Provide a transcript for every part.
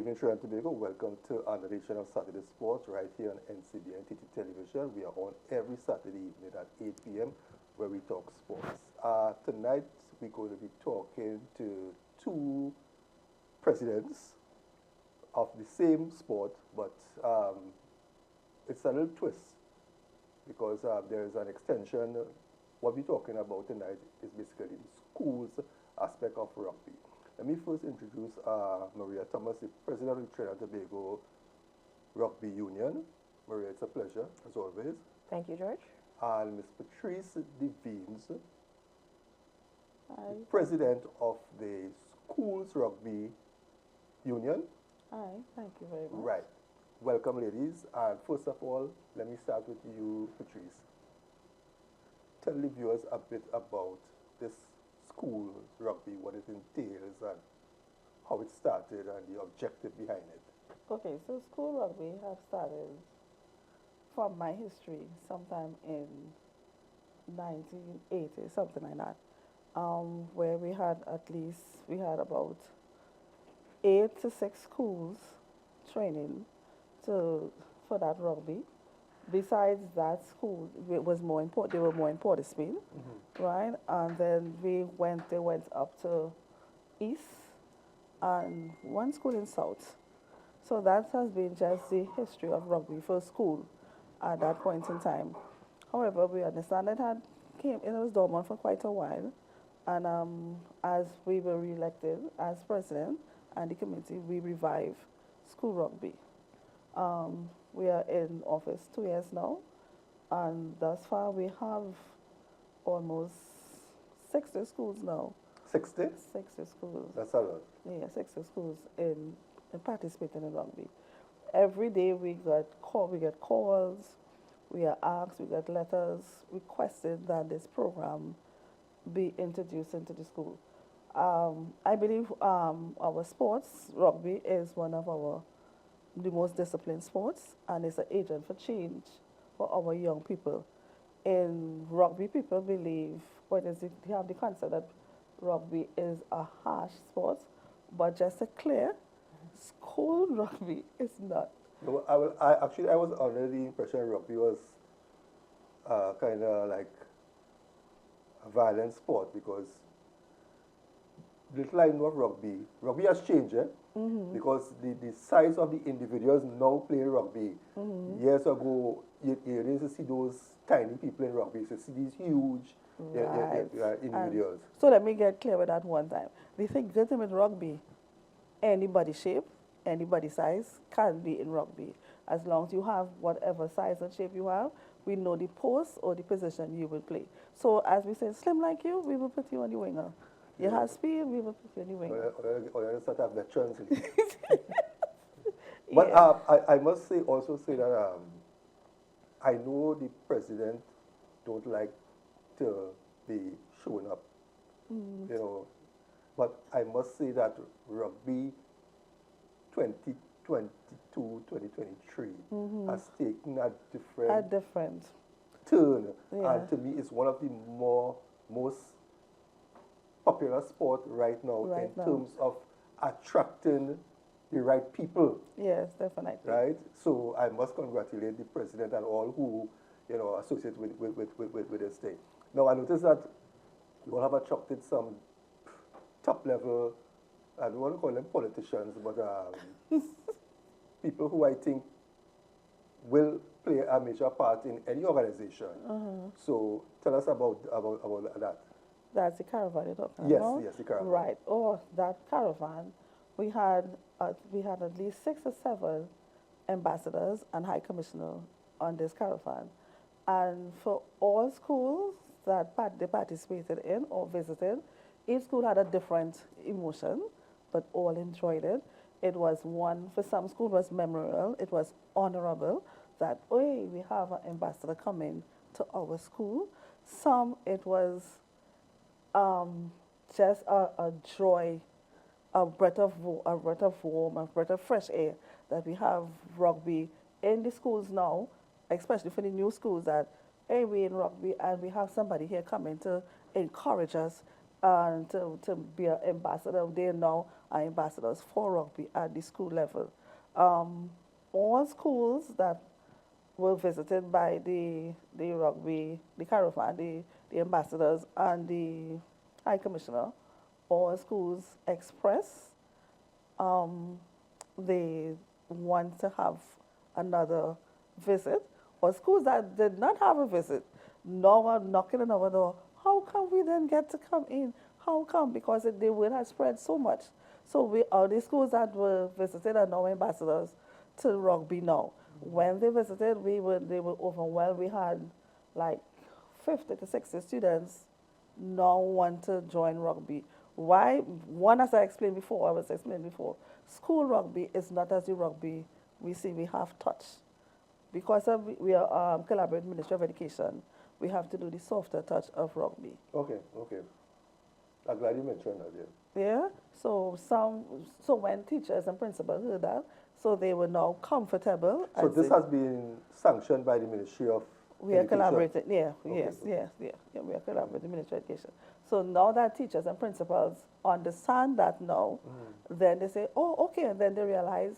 evening, Trinidad and Tobago. Welcome to another edition of Saturday Sports right here on NCBN TT Television. We are on every Saturday evening at 8 p.m. where we talk sports. Tonight, we're going to be talking to two presidents of the same sport, but it's a little twist because there is an extension. What we're talking about tonight is basically the schools aspect of rugby. Let me first introduce Maria Thomas, the president of the Trinidad and Tobago Rugby Union. Maria, it's a pleasure, as always. Thank you, George. And Ms. Patrice Vignes, the president of the Schools Rugby Union. Hi, thank you very much. Right. Welcome, ladies. And first of all, let me start with you, Patrice. Tell the viewers a bit about this school rugby, what it entails, and how it started, and the objective behind it. Okay, so school rugby have started from my history sometime in 1980, something like that, where we had about 8 to 6 schools training for that rugby. Besides that school, it was more important. They were more in Portisfield, right? And then they went up to East and one school in South. So that has been just the history of rugby for school at that point in time. However, we understand it was dormant for quite a while, and as we were re-elected as president and the committee, we revived school rugby. We are in office 2 years now, and thus far we have almost 60 schools now. 60? 60 schools. That's a lot. Yeah, 60 schools in participating in rugby. Every day we get calls, we are asked, we get letters requested that this program be introduced into the school. I believe our sports, rugby, is one of the most disciplined sports, and it's an agent for change for our young people. In rugby, people believe, they have the concept that rugby is a harsh sport, but just to clear, school rugby is not. No, I was under the impression rugby was kind of like a violent sport, because little I know of rugby has changed, because the size of the individuals now playing rugby. Years ago, you used to see those tiny people in rugby, so see these huge individuals. So let me get clear with that one time. They think that in rugby, anybody shape, anybody size can be in rugby. As long as you have whatever size and shape you have, we know the post or the position you will play. So as we say, slim like you, we will put you on the winger. You have speed, we will put you on the winger. Or you start to have veterans. But I must also say that I know the president don't like to be showing up, you know. But I must say that rugby 2022, 2023 has taken a different turn. Yeah. And to me, it's one of the most popular sport right now terms of attracting the right people. Yes, definitely. Right? So I must congratulate the president and all who, associate with this thing. Now, I noticed that you all have attracted some top level, I don't want to call them politicians, but people who I think will play a major part in any organization. So tell us about that. That's the Caravan you're talking about? Yes, the Caravan. Right. Oh, that Caravan, we had at least 6 or 7 ambassadors and high commissioner on this Caravan. And for all schools that they participated in or visited, each school had a different emotion, but all enjoyed it. It was for some schools was memorable, it was honorable that, we have an ambassador coming to our school. Some, it was just a joy, a breath of warmth, a breath of fresh air that we have rugby in the schools now, especially for the new schools that, we're in rugby and we have somebody here coming to encourage us and to be an ambassador. They now are ambassadors for rugby at the school level. Um, all schools that were visited by the rugby, the Caravan, the ambassadors, and the High Commissioner, all schools express um, they want to have another visit, or schools that did not have a visit now are knocking on our door. How come we didn't get to come in? How come? Because the word has spread so much. So we are the schools that were visited are now ambassadors to rugby now. When they visited, they were overwhelmed. We had like 50 to 60 students now want to join rugby. Why? One, as I was explaining before, school rugby is not as the rugby we see we have touch. Because we are collaborating Ministry of Education, we have to do the softer touch of rugby. Okay, okay. I'm glad you mentioned that, yeah. Yeah. So when teachers and principals heard that, so they were now comfortable. So this has been sanctioned by the Ministry of We are Education? collaborating, yeah, Okay, yes, okay. yeah, we are collaborating with the Ministry of Education. So now that teachers and principals understand that now, then they say, oh, okay, and then they realize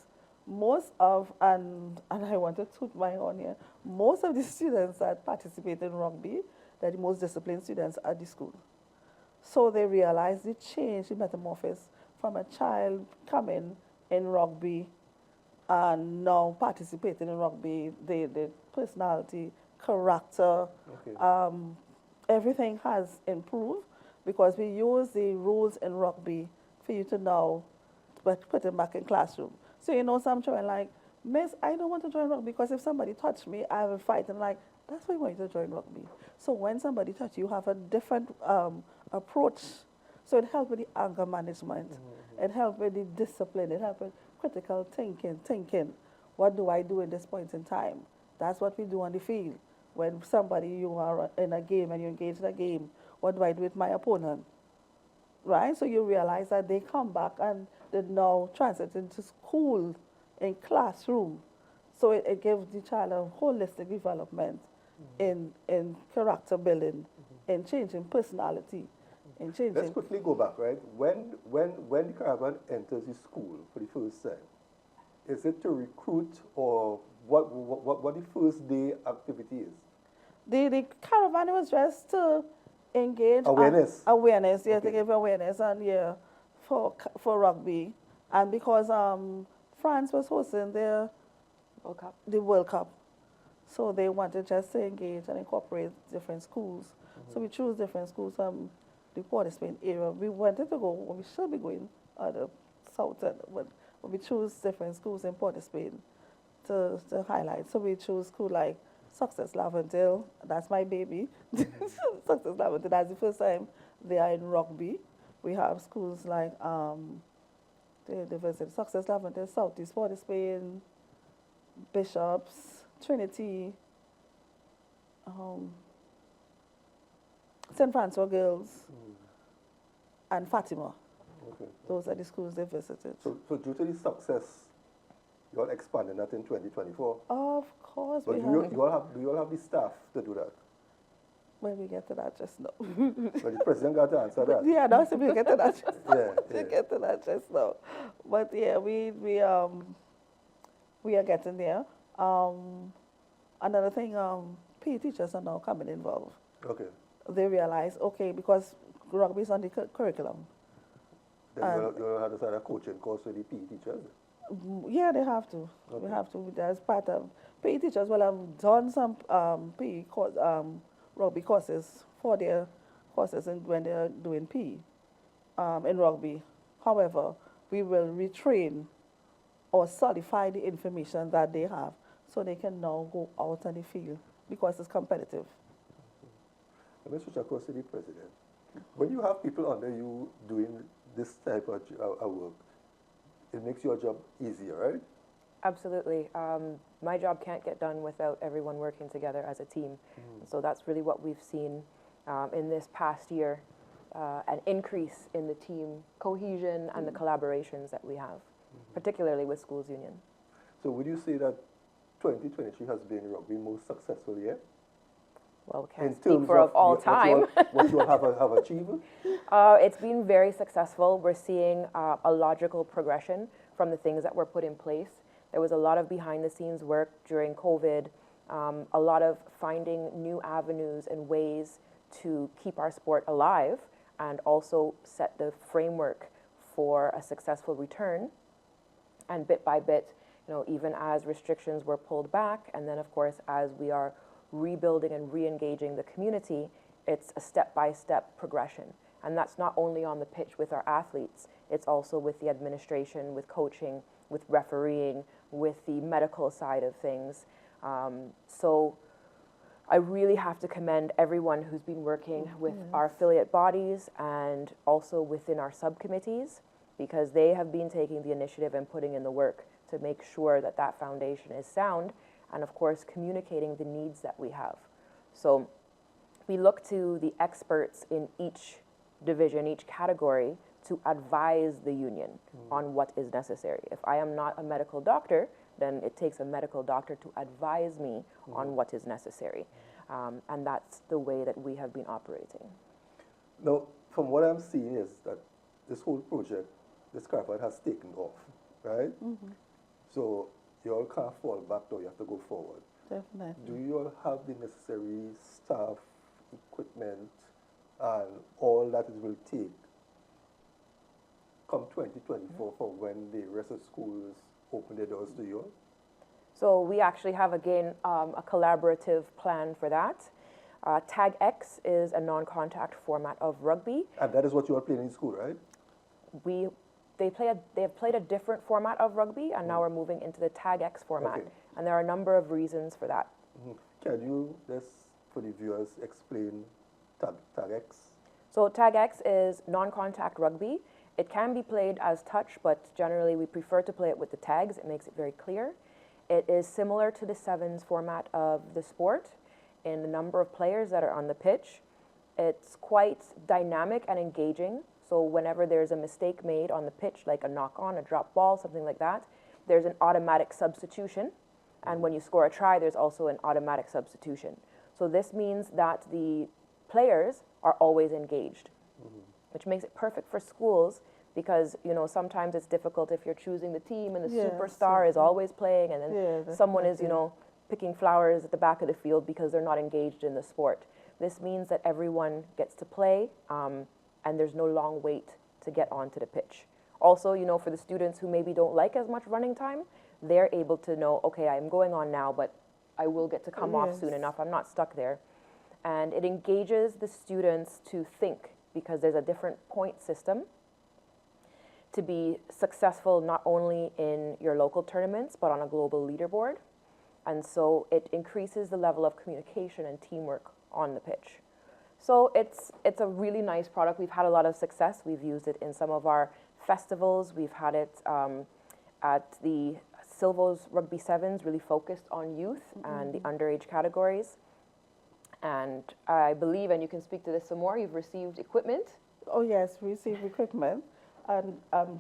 most of, and I want to toot my horn here, most of the students that participate in rugby, they're the most disciplined students at the school. So they realize the change, the metamorphosis from a child coming in rugby and now participating in rugby, the personality, character, Okay. everything has improved because we use the rules in rugby for you to know, but put them back in classroom. So you know, some children like, Miss, I don't want to join rugby because if somebody touched me, I have a fight. And like, that's why you want to join rugby. So when somebody touches you, have a different approach. So it helps with the anger management. It helps with the discipline. It helps with critical thinking. What do I do in this point in time? That's what we do on the field. When somebody, you are in a game and you engage in a game, what do I do with my opponent? Right? So you realize that they come back and they now transit into school, in classroom. So it gives the child a holistic development in character building, in changing personality, in changing. Let's quickly go back, right? When the Caravan enters the school for the first time, is it to recruit or what the first day activity is? The Caravan was just to engage. Awareness. Awareness, yeah, Okay. to give awareness and yeah, for rugby. And because France was hosting the World Cup. So they wanted just to engage and incorporate different schools. So we chose different schools from the Port of Spain area. We wanted to go, or we should be going the south, but we chose different schools in Port of Spain to highlight. So we chose school like Success Laventille, that's my baby. Success Laventille, that's the first time they are in rugby. We have schools like they visit Success Laventille, Southeast Port of Spain, Bishops, Trinity, St. Francois Girls, and Fatima. Okay. Those are the schools they visited. So due to the success, you all expanding that in 2024. Of course, But we do have. you all have the staff to do that? When we get to that, just now. But the president got to answer that. Yeah, no, so we get to that just now. Yeah, We yeah. get to that just now. But yeah, we are getting there. Another thing, PE teachers are now coming involved. Okay. They realize, okay, because rugby is on the curriculum. Then you'll have to start a coaching course with the PE teachers. Yeah, they have to. Okay. We have to. As part of PE teachers will have done some PE course, rugby courses for their courses when they're doing PE in rugby. However, we will retrain or solidify the information that they have so they can now go out on the field because it's competitive. Let me switch across to the president. When you have people under you doing this type of work, it makes your job easier, right? Absolutely. My job can't get done without everyone working together as a team. So that's really what we've seen in this past year, an increase in the team cohesion and the collaborations that we have, particularly with Schools Union. So would you say that 2023 has been rugby's most successful year? well, In can't speak terms for of all time. what you all have achieved? It's been very successful. We're seeing a logical progression from the things that were put in place. There was a lot of behind-the-scenes work during COVID, a lot of finding new avenues and ways to keep our sport alive and also set the framework for a successful return. And bit by bit, even as restrictions were pulled back, and then of course as we are rebuilding and re-engaging the community, it's a step-by-step progression. And that's not only on the pitch with our athletes, it's also with the administration, with coaching, with refereeing, with the medical side of things. So I really have to commend everyone who's been working with our affiliate bodies and also within our subcommittees, because they have been taking the initiative and putting in the work to make sure that that foundation is sound, and of course communicating the needs that we have. So we look to the experts in each division, each category, to advise the union on what is necessary. If I am not a medical doctor, then it takes a medical doctor to advise me on what is necessary. And that's the way that we have been operating. Now, from what I'm seeing is that this whole project, this Caravan has taken off, right? So you all can't fall back, though, you have to go forward. Definitely. Do you all have the necessary staff, equipment, and all that it will take come 2024 for when the rest of schools open their doors to you all? So we actually have, again, a collaborative plan for that. Tag X is a non-contact format of rugby. And that is what you are playing in school, right? They have played a different format of rugby, and now we're moving into the Tag X format. Okay. And there are a number of reasons for that. Can you, just for the viewers, explain Tag X? So Tag X is non-contact rugby. It can be played as touch, but generally we prefer to play it with the tags. It makes it very clear. It is similar to the sevens format of the sport in the number of players that are on the pitch. It's quite dynamic and engaging. So whenever there's a mistake made on the pitch, like a knock-on, a drop ball, something like that, there's an automatic substitution. And when you score a try, there's also an automatic substitution. So this means that the players are always engaged, which makes it perfect for schools because, sometimes it's difficult if you're choosing the team and the superstar is always playing and then someone is, picking flowers at the back of the field because they're not engaged in the sport. This means that everyone gets to play and there's no long wait to get onto the pitch. Also, for the students who maybe don't like as much running time, they're able to know, okay, I'm going on now, but I will get to come off soon enough. I'm not stuck there. And it engages the students to think because there's a different point system to be successful not only in your local tournaments, but on a global leaderboard. And so it increases the level of communication and teamwork on the pitch. So it's a really nice product. We've had a lot of success. We've used it in some of our festivals. We've had it at the Silvo's Rugby Sevens, really focused on youth and the underage categories. And I believe, and you can speak to this some more, you've received equipment. Oh yes, we received equipment. And I'm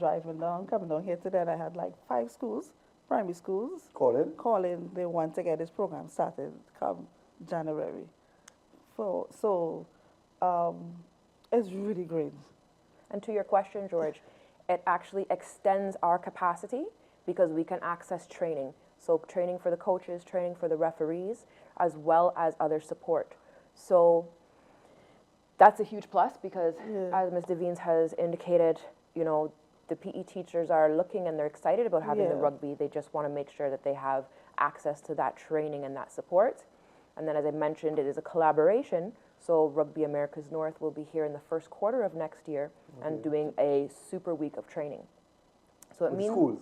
coming down here today, and I had like 5 schools, primary schools, calling. They want to get this program started come January. So it's really great. And to your question, George, it actually extends our capacity because we can access training. So training for the coaches, training for the referees, as well as other support. So that's a huge plus because as Ms. Devines has indicated, the PE teachers are looking and they're excited about having the rugby. They just want to make sure that they have access to that training and that support. And then as I mentioned, it is a collaboration. So Rugby Americas North will be here in the first quarter of next year and doing a super week of training. So it means schools.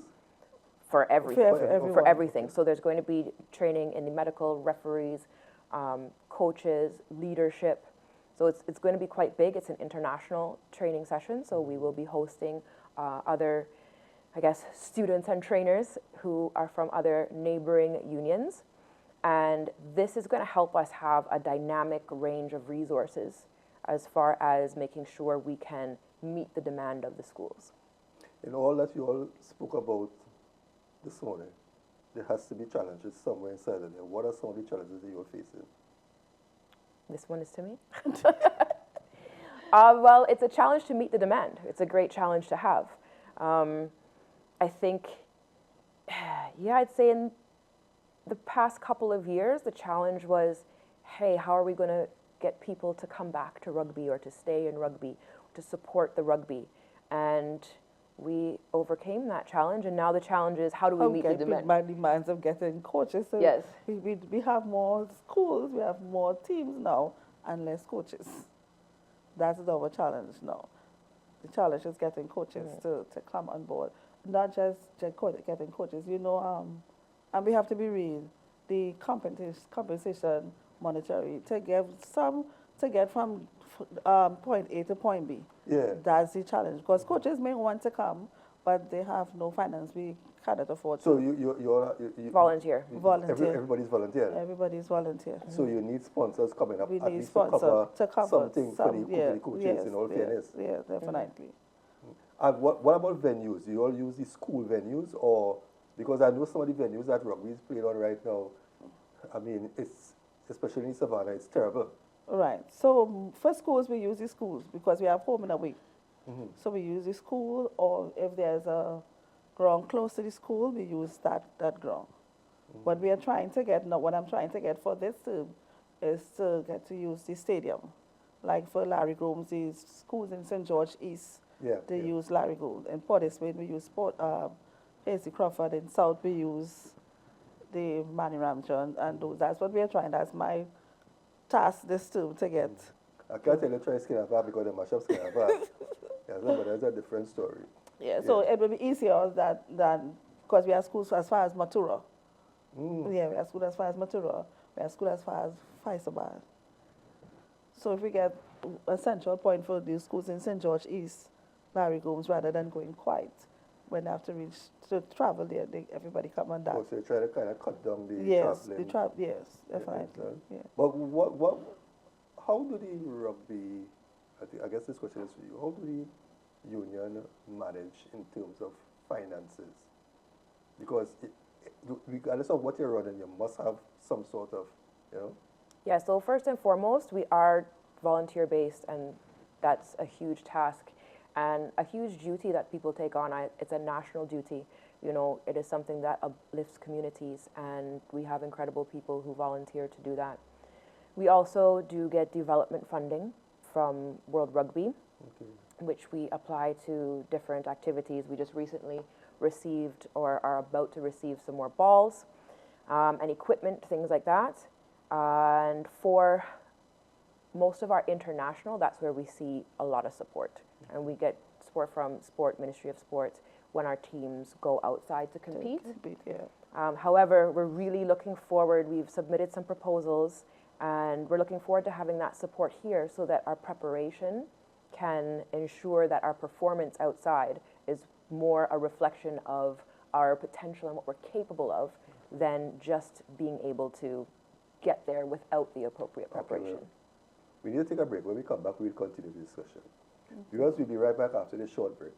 For everything. For everything. So there's going to be training in the medical, referees, coaches, leadership. So it's going to be quite big. It's an international training session. So we will be hosting other, students and trainers who are from other neighboring unions. And this is going to help us have a dynamic range of resources as far as making sure we can meet the demand of the schools. In all that you all spoke about this morning, there has to be challenges somewhere inside of there. What are some of the challenges that you're facing? This one is to me. Well, it's a challenge to meet the demand. It's a great challenge to have. I think, yeah, I'd say in the past couple of years, the challenge was, hey, how are we going to get people to come back to rugby or to stay in rugby, to support the rugby? And we overcame that challenge, and now the challenge is, how do we meet the demand? My demands of getting coaches. So yes. We have more schools, we have more teams now, and less coaches. That's our challenge now. The challenge is getting coaches to come on board. Not just getting coaches, you know, and we have to be real. The compensation monetary to get from point A to point B. Yeah. That's the challenge. Because coaches may want to come, but they have no finance. We cannot afford So to. you volunteer. Volunteer. Everybody's volunteer. Everybody's volunteer. So you need sponsors coming up We at need least sponsors to cover something for the coaches, in all fairness. Yeah, definitely. And what about venues? You all use the school venues, or because I know some of the venues that rugby is played on right now, I mean, it's especially in Savannah, it's terrible. Right. So for schools, we use the schools because we have home and away. So we use the school, or if there's a ground close to the school, we use that ground. What we are trying to get, what I'm trying to get for this term is to get to use the stadium. Like for Larry Groom's, the schools in St. George East, they use Larry Gould. In Port Ismail, we use Hasty Crawford. In South, we use the Manny Ramjohn, and that's what we are trying. That's my task this term to get. I can't tell you try skin and bar because the mashup skin and bar. Yeah, but that's a different story. Yeah, so it will be easier than because we have schools as far as Matura. Yeah, we have schools as far as Matura. We have schools as far as Faisabad. So if we get a central point for these schools in St. George East, Larry Gomes, rather than going quiet, when they have to travel there, everybody come on that. Oh, so you try to kind of cut down the traveling. Yes, definitely. Yeah. But how do the rugby, I guess this question is for you, how do the union manage in terms of finances? Because regardless of what you're running, you must have some sort of, Yeah, so first and foremost, we are volunteer-based, and that's a huge task and a huge duty that people take on. It's a national duty. It is something that uplifts communities, and we have incredible people who volunteer to do that. We also do get development funding from World Rugby, which we apply to different activities. We just recently received or are about to receive some more balls and equipment, things like that. And for most of our international, that's where we see a lot of support. And we get support from Ministry of Sport, when our teams go outside to compete. However, we're really looking forward. We've submitted some proposals, and we're looking forward to having that support here so that our preparation can ensure that our performance outside is more a reflection of our potential and what we're capable of than just being able to get there without the appropriate preparation. Okay, we need to take a break. When we come back, we'll continue the discussion. Because we'll be right back after this short break.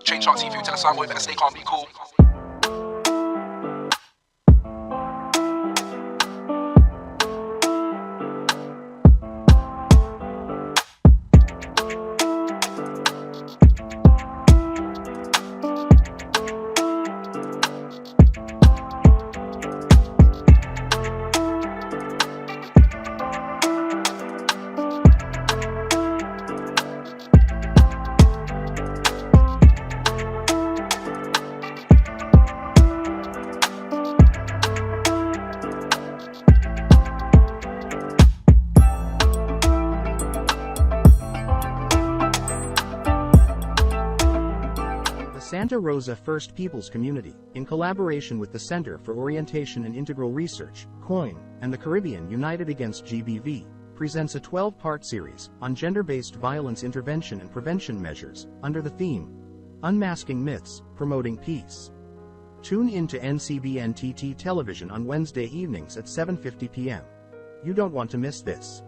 Change on TV to the sound boy, better stay calm, be cool. Santa Rosa First Peoples Community, in collaboration with the Center for Orientation and Integral Research, COIN, and the Caribbean United Against GBV, presents a 12-part series on gender-based violence intervention and prevention measures under the theme, Unmasking Myths, Promoting Peace. Tune in to NCBN-TT television on Wednesday evenings at 7:50 p.m. You don't want to miss this.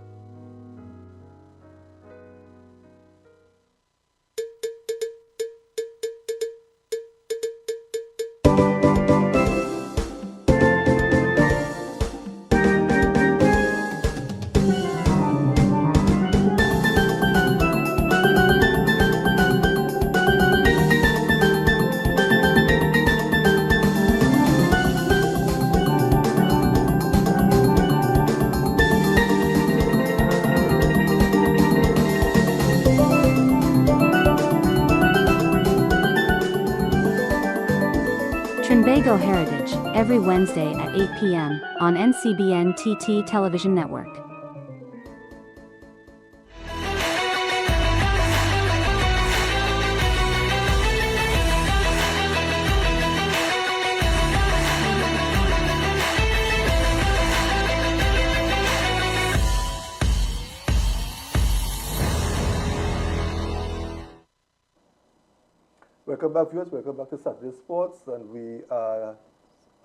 Trinbago Heritage, every Wednesday at 8 p.m. on NCBN TT Television Network. Welcome back, viewers. Welcome back to Saturday Sports, and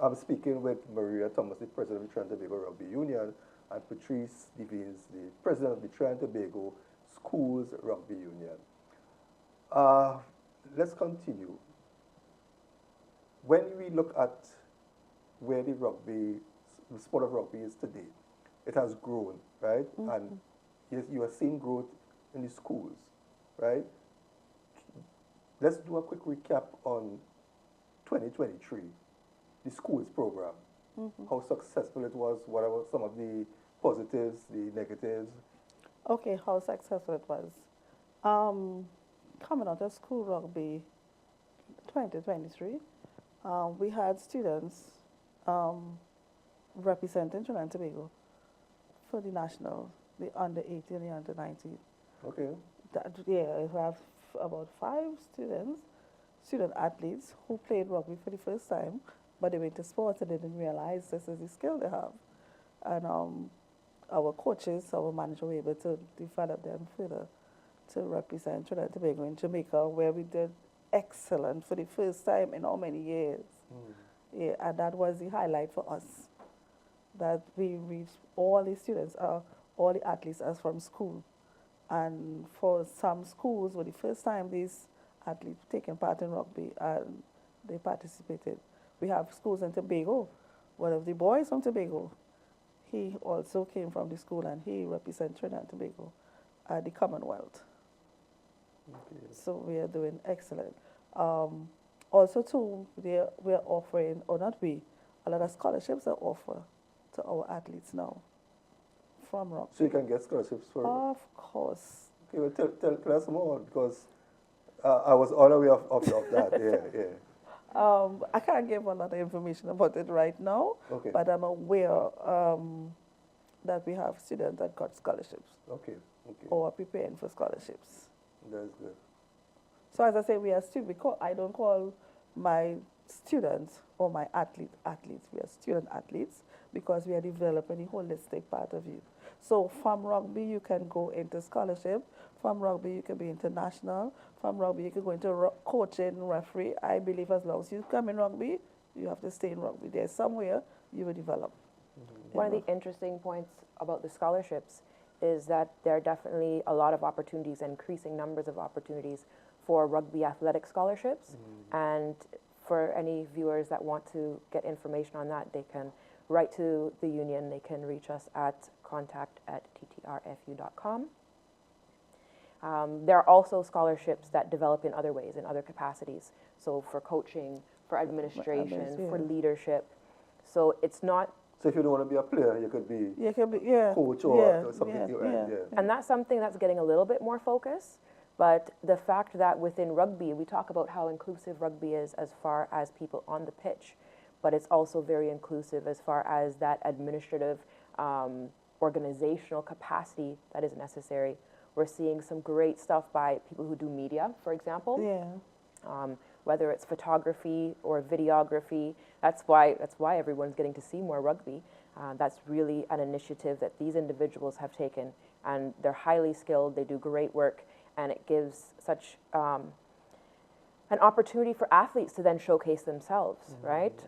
I'm speaking with Maria Thomas, the president of the Trinidad and Tobago Rugby Union, and Patrice Vignes, the president of the Trinidad and Tobago Schools Rugby Union. Let's continue. When we look at where the sport of rugby is today, it has grown, right? Mm-hmm. And yes, you are seeing growth in the schools, right? Let's do a quick recap on 2023, the schools program, how successful it was, what are some of the positives, the negatives? Okay, how successful it was. Coming out of school rugby 2023, we had students representing Trinidad and Tobago for the national, the under 18, the under 19. Okay. We have about 5 student athletes who played rugby for the first time, but they went to sports and they didn't realize this is the skill they have. And our coaches, our manager were able to develop them further to represent Trinidad and Tobago in Jamaica, where we did excellent for the first time in how many years. Yeah, and that was the highlight for us, that we reached all the students, all the athletes as from school. And for some schools, for the first time, these athletes taking part in rugby, and they participated. We have schools in Tobago. One of the boys from Tobago, he also came from the school, and he represents Trinidad and Tobago at the Commonwealth. Okay. So we are doing excellent. Also, too, we are offering, or not we, a lot of scholarships are offered to our athletes now. From rugby. So you can get scholarships for... Of course. Okay, well, tell us more, because I was unaware of that. Yeah. I can't give a lot of information about it right now, okay. But I'm aware that we have students that got scholarships. Okay. Or are preparing for scholarships. That's good. So as I say, we are I don't call my students or my athletes. We are student athletes, because we are developing the holistic part of you. So from rugby, you can go into scholarship. From rugby, you can be international. From rugby, you can go into coaching, referee. I believe as long as you come in rugby, you have to stay in rugby. There's somewhere you will develop. One of the interesting points about the scholarships is that there are definitely a lot of opportunities, increasing numbers of opportunities for rugby athletic scholarships. And for any viewers that want to get information on that, they can write to the union. They can reach us at contact@ttrfu.com. There are also scholarships that develop in other ways, in other capacities. So for coaching, for administration, for leadership. So it's not... So if you don't want to be a player, you could be coach or something. And that's something that's getting a little bit more focus. But the fact that within rugby, we talk about how inclusive rugby is as far as people on the pitch, but it's also very inclusive as far as that administrative, organizational capacity that is necessary. We're seeing some great stuff by people who do media, for example. Yeah. Whether it's photography or videography, that's why everyone's getting to see more rugby. That's really an initiative that these individuals have taken, and they're highly skilled. They do great work, and it gives such an opportunity for athletes to then showcase themselves, right?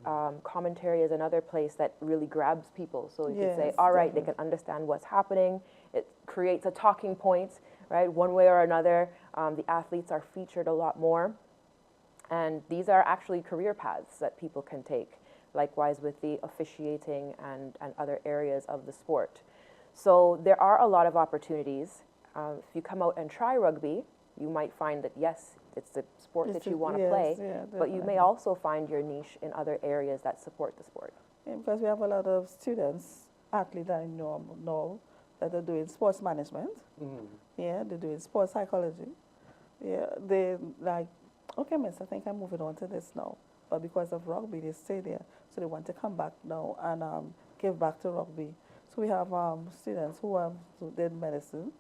Commentary is another place that really grabs people. So you can say, all right, they can understand what's happening. It creates a talking point, right? One way or another, the athletes are featured a lot more. And these are actually career paths that people can take, likewise with the officiating and other areas of the sport. So there are a lot of opportunities. If you come out and try rugby, you might find that, yes, it's the sport that you want to play, but you may also find your niche in other areas that support the sport. Yeah, because we have a lot of students, athletes I know that are doing sports management. Yeah, they're doing sports psychology. Yeah, they like, okay, miss, I think I'm moving on to this now. But because of rugby, they stay there. So they want to come back now and give back to rugby. So we have students who did medicine,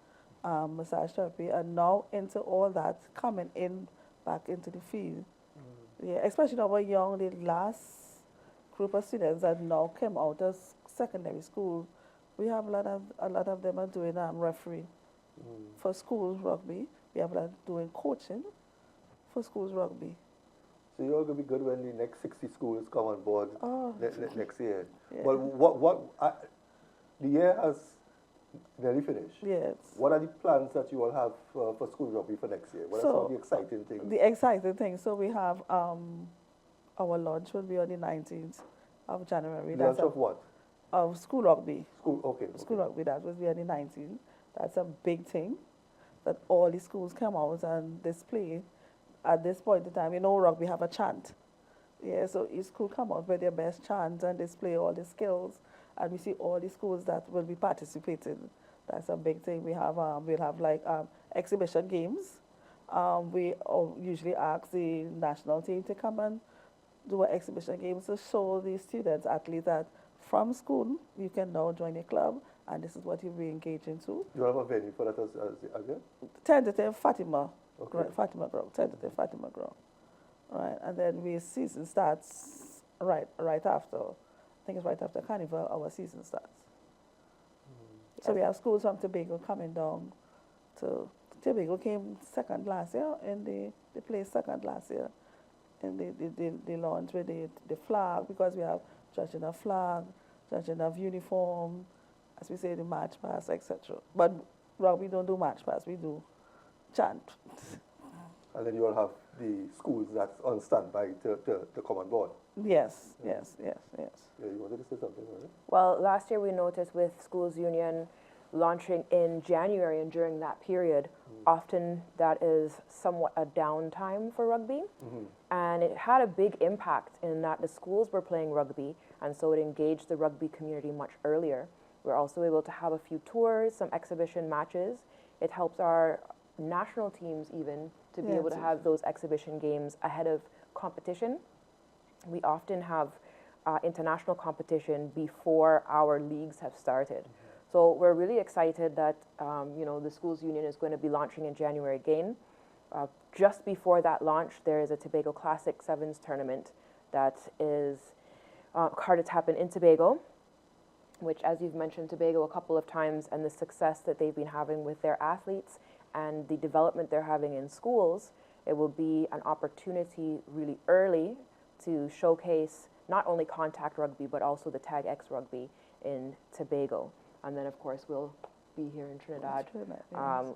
massage therapy, and now into all that, coming in back into the field. Yeah, especially our young, the last group of students that now came out of secondary school. We have a lot of them are doing referee for schools rugby. We have a lot doing coaching for schools rugby. So you're going to be good when the next 60 schools come on board next year. Yeah. Well, the year has nearly finished. Yes. What are the plans that you all have for school rugby for next year? What are some of the exciting things? The exciting thing, so we have our launch will be on the 19th of January. Launch of what? Of school rugby. School Rugby, that will be on the 19th. That's a big thing, that all the schools come out and display. At this point in time, you know, rugby have a chant. Yeah, so each school come out with their best chant and display all the skills. And we see all the schools that will be participating. That's a big thing. We'll have like exhibition games. We usually ask the national team to come and do an exhibition game to show the students, athletes, that from school you can now join a club, and this is what you'll be engaging to. You have a venue for that again? Tentative Fatima. Okay. Fatima Ground. Tentative Fatima Ground. Right, and then season starts right after. I think it's right after Carnival, our season starts. So we have schools from Tobago coming down to Tobago came second last year, and they placed second last year. And they launch with the flag, because we have judging of flag, judging of uniform, as we say, the march pass, etc. But rugby don't do march pass, we do chant. And then you all have the schools that's on standby to come on board. Yes. Yeah, you wanted to say something, right? Well, last year we noticed with Schools Union launching in January, and during that period, often that is somewhat a downtime for rugby. And it had a big impact in that the schools were playing rugby, and so it engaged the rugby community much earlier. We're also able to have a few tours, some exhibition matches. It helps our national teams even to be able to have those exhibition games ahead of competition. We often have international competition before our leagues have started. So we're really excited that the Schools Union is going to be launching in January again. Just before that launch, there is a Tobago Classic Sevens tournament that is carded to happen in Tobago, which, as you've mentioned Tobago a couple of times, and the success that they've been having with their athletes and the development they're having in schools, it will be an opportunity really early to showcase not only contact rugby, but also the Tag X rugby in Tobago. And then, of course, we'll be here in Trinidad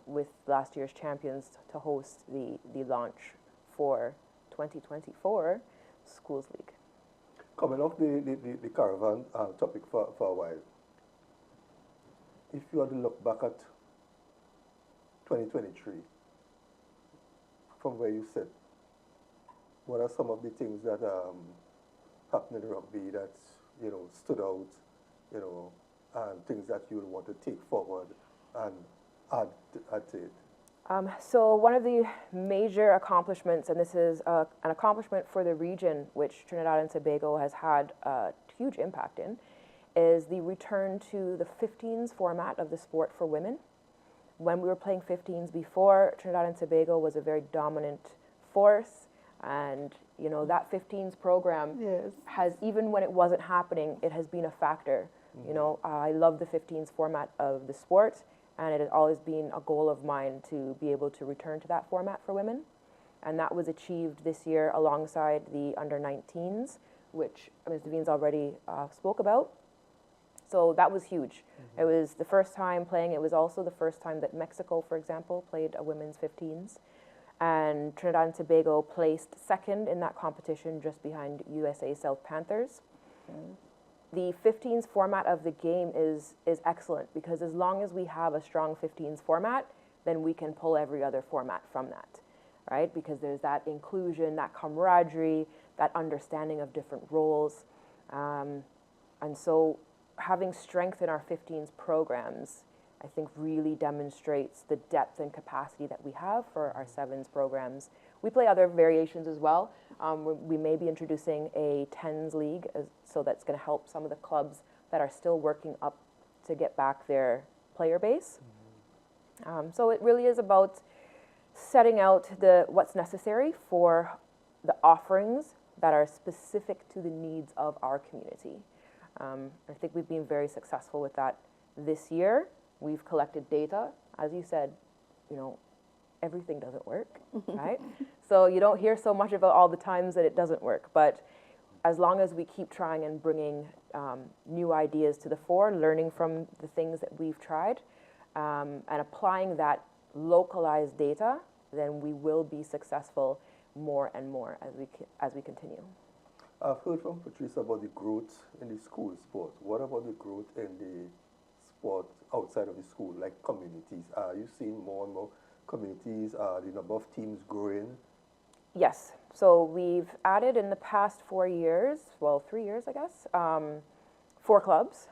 with last year's champions to host the launch for 2024 Schools League. Coming off the Caravan topic for a while, if you had to look back at 2023, from where you sit, what are some of the things that happened in rugby that stood out, and things that you would want to take forward and add to it? So one of the major accomplishments, and this is an accomplishment for the region, which Trinidad and Tobago has had a huge impact in, is the return to the 15s format of the sport for women. When we were playing 15s before, Trinidad and Tobago was a very dominant force, and You know, that 15s program Yes. has, even when it wasn't happening, it has been a factor. You know, I love the 15s format of the sport, and it has always been a goal of mine to be able to return to that format for women. And that was achieved this year alongside the under 19s, which Ms. Vignes already spoke about. So that was huge. It was the first time playing. It was also the first time that Mexico, for example, played a women's 15s. And Trinidad and Tobago placed second in that competition, just behind USA South Panthers. The 15s format of the game is excellent, because as long as we have a strong 15s format, then we can pull every other format from that, right? Because there's that inclusion, that camaraderie, that understanding of different roles. And so having strength in our 15s programs, I think, really demonstrates the depth and capacity that we have for our 7s programs. We play other variations as well. We may be introducing a 10s league, so that's going to help some of the clubs that are still working up to get back their player base. So it really is about setting out what's necessary for the offerings that are specific to the needs of our community. I think we've been very successful with that this year. We've collected data. As you said, you know, everything doesn't work, right? So you don't hear so much about all the times that it doesn't work. But as long as we keep trying and bringing new ideas to the fore, learning from the things that we've tried, and applying that localized data, then we will be successful more and more as we continue. I've heard from Patrice about the growth in the school sport. What about the growth in the sport outside of the school, like communities? Are you seeing more and more communities, the number of teams growing? Yes. So we've added in the past 4 years, well, 3 years, I guess, 4 clubs.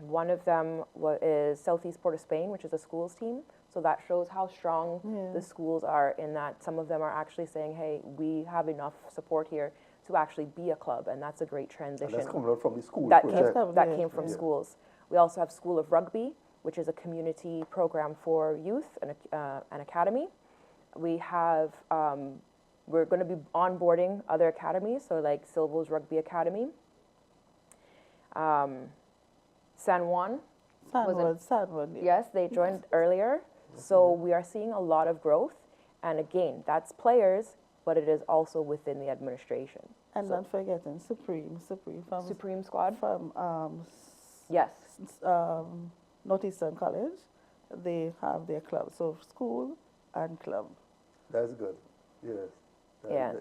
One of them is Southeast Port of Spain, which is a schools team. So that shows how strong the schools are, in that some of them are actually saying, hey, we have enough support here to actually be a club, and that's a great transition. And that's coming out from the school That project. came from schools. We also have School of Rugby, which is a community program for youth and an academy. We have, we're going to be onboarding other academies, so like Silvo's Rugby Academy. San Juan. Yes, they joined earlier. So we are seeing a lot of growth. And again, that's players, but it is also within the administration. And not forgetting Supreme from Supreme Squad. From Yes. Northeastern College, they have their club. So school and club. That's good. Yes. Yeah.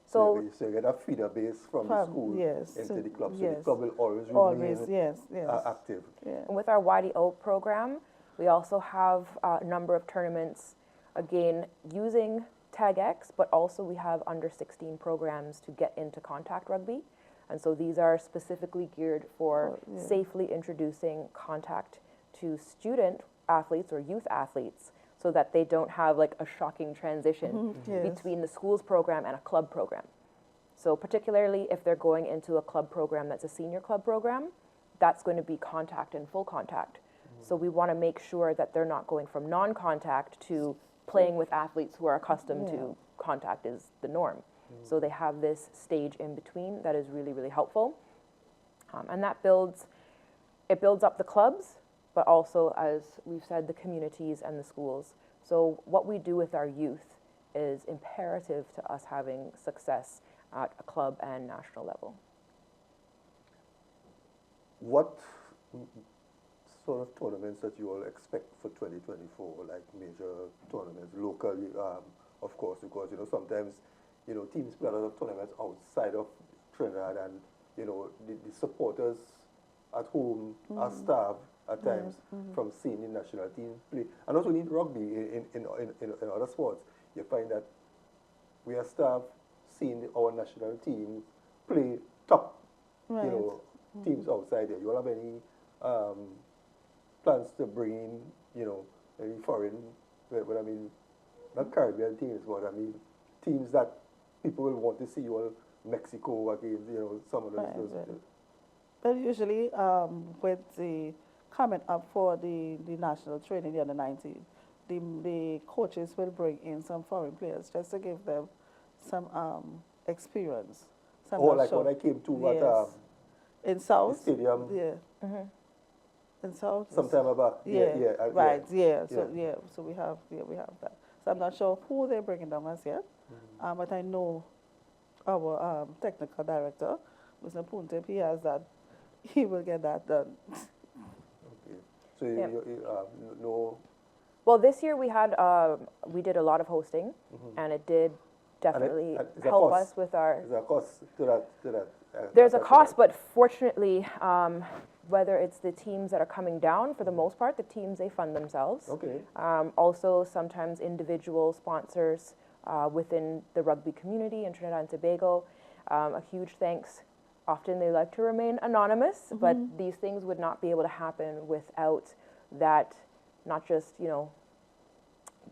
So you get a feeder base from the school into the club. So the club will always remain active. Yeah. And with our YDO program, we also have a number of tournaments, again, using TAGX, but also we have under 16 programs to get into contact rugby. And so these are specifically geared for safely introducing contact to student athletes or youth athletes, so that they don't have like a shocking transition between the schools program and a club program. So particularly if they're going into a club program that's a senior club program, that's going to be contact and full contact. So we want to make sure that they're not going from non-contact to playing with athletes who are accustomed to contact is the norm. So they have this stage in between that is really, really helpful. And that builds up the clubs, but also, as we've said, the communities and the schools. So what we do with our youth is imperative to us having success at a club and national level. What sort of tournaments that you all expect for 2024, like major tournaments, locally, of course, because, sometimes, teams play a lot of tournaments outside of Trinidad, and, the supporters at home are starved at times from seeing the national team play. And not only in rugby, in other sports, you find that we are starved seeing our national team play top, teams outside there. You all have any plans to bring in, any foreign, but I mean, not Caribbean teams, but I mean, teams that people will want to see, Mexico against, some of those. But usually, with the coming up for the national training, the under 19, the coaches will bring in some foreign players just to give them some experience. So I'm Oh, not like sure. when I came to at Yes. In the South? stadium Yeah. In South? sometime back. Yeah, right, yeah. So yeah. so we have that. So I'm not sure who they're bringing down as yet, but I know our technical director, Mr. Puntip, he has that. He will get that done. Okay. So Yeah. no. Well, this year we did a lot of hosting, and it did definitely and is there help cost? us with our. Is there a cost to that? There's a to cost, that? but fortunately, whether it's the teams that are coming down, for the most part, the teams, they fund themselves. Okay. Also, sometimes individual sponsors within the rugby community in Trinidad and Tobago. A huge thanks. Often they like to remain anonymous, but these things would not be able to happen without that, not just,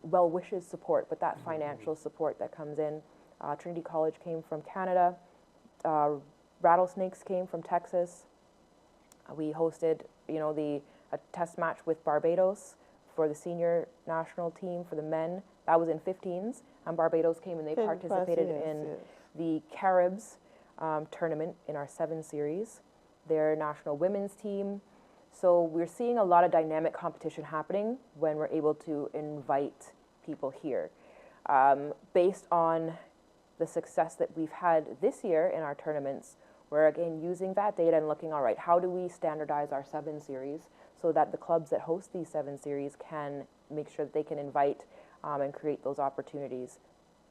well wishes support, but that financial support that comes in. Trinity College came from Canada. Rattlesnakes came from Texas. We hosted, a test match with Barbados for the senior national team for the men. That was in 15s, and Barbados came and they participated in the Caribs tournament in our 7 series. Their national women's team. So we're seeing a lot of dynamic competition happening when we're able to invite people here. Based on the success that we've had this year in our tournaments, we're again using that data and looking, all right, how do we standardize our 7 series so that the clubs that host these 7 series can make sure that they can invite and create those opportunities,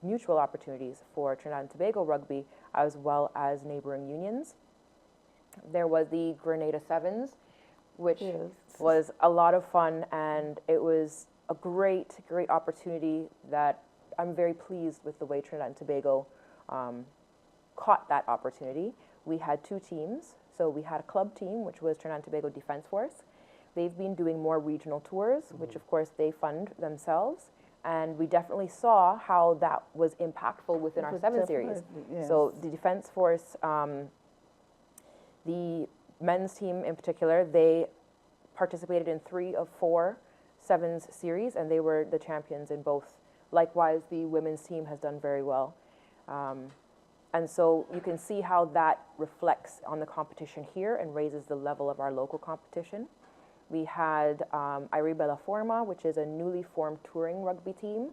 mutual opportunities for Trinidad and Tobago rugby as well as neighboring unions. There was the Grenada Sevens, which was a lot of fun, and it was a great opportunity that I'm very pleased with the way Trinidad and Tobago caught that opportunity. We had 2 teams. So we had a club team, which was Trinidad and Tobago Defence Force. They've been doing more regional tours, which of course they fund themselves. And we definitely saw how that was impactful within our 7 series. Yes. So the Defence Force, the men's team in particular, they participated in 3 of 4 sevens series, and they were the champions in both. Likewise, the women's team has done very well. And so you can see how that reflects on the competition here and raises the level of our local competition. We had Irie Bella Forma, which is a newly formed touring rugby team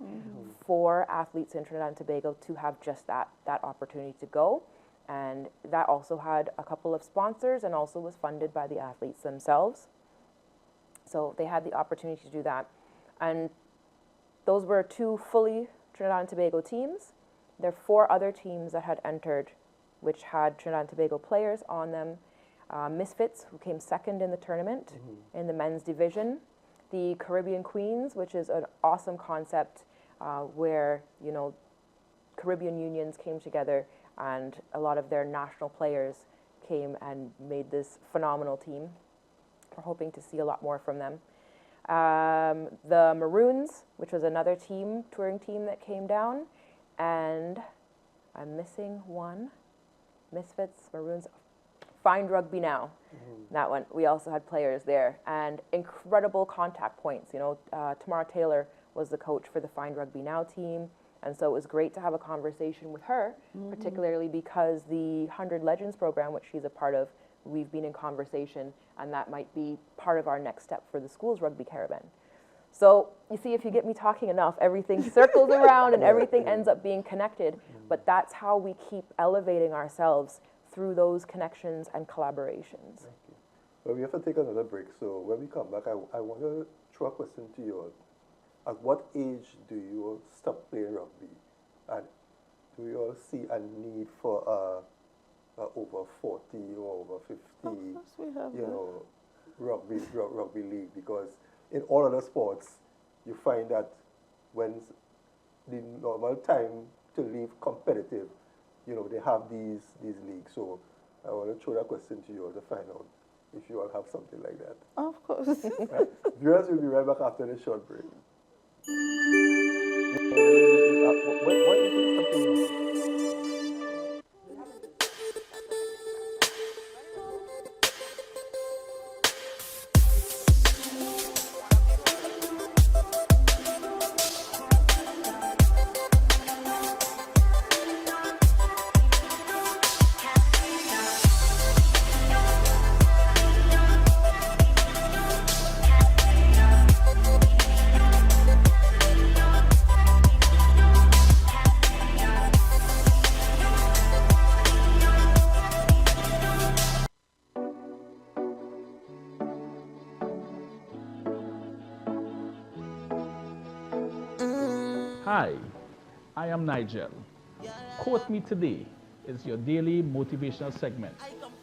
for athletes in Trinidad and Tobago to have just that opportunity to go. And that also had a couple of sponsors and also was funded by the athletes themselves. So they had the opportunity to do that. And those were 2 fully Trinidad and Tobago teams. There are 4 other teams that had entered, which had Trinidad and Tobago players on them. Misfits, who came second in the tournament in the men's division. The Caribbean Queens, which is an awesome concept where, Caribbean unions came together and a lot of their national players came and made this phenomenal team. We're hoping to see a lot more from them. The Maroons, which was another team, touring team that came down. And I'm missing one. Misfits, Maroons, Find Rugby Now. That one, we also had players there. And incredible contact points. Tamara Taylor was the coach for the Find Rugby Now team. And so it was great to have a conversation with her, particularly because the 100 Legends program, which she's a part of, we've been in conversation, and that might be part of our next step for the school's rugby caravan. So you see, if you get me talking enough, everything circles around and everything ends up being connected. But that's how we keep elevating ourselves through those connections and collaborations. Thank you. Well, we have to take another break. So when we come back, I want to throw a question to you all. At what age do you all stop playing rugby? And do you all see a need for over 40 or over 50, Of course we have rugby league? Because in all other sports, you find that when the normal time to leave competitive, they have these leagues. So I want to throw that question to you all to find out if you all have something like that. Of course. Right. Viewers, will be right back after the short break. What is something? Hi, I am Nigel. Quote Me Today is your daily motivational segment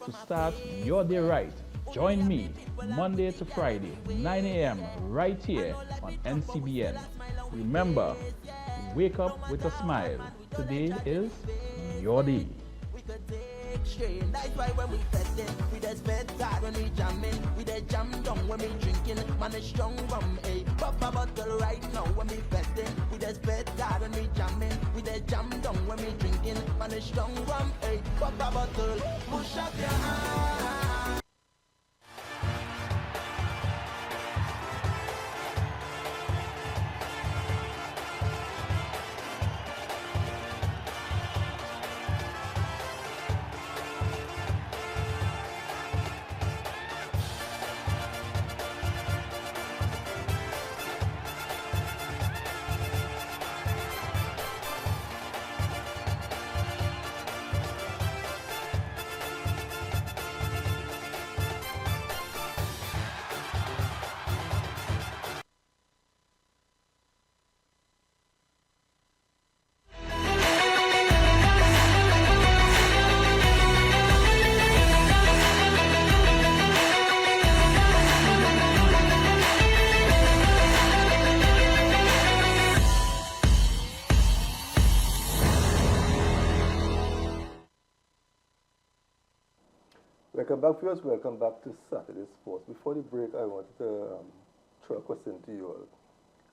to start your day right. Join me Monday to Friday, 9 a.m. right here on NCBN. Remember, wake up with a smile. Today is your day. Straight. That's why when we festin', we just bed God when we jammin', we just jam down when we drinking, man a strong rum, eh. Pop a bottle right now when we festin', we just bed God when we jammin', we just jam down when we drinking, man a strong rum, eh. Pop a bottle, push up your hand. Welcome back, viewers. Welcome back to Saturday Sports. Before the break, I wanted to throw a question to you all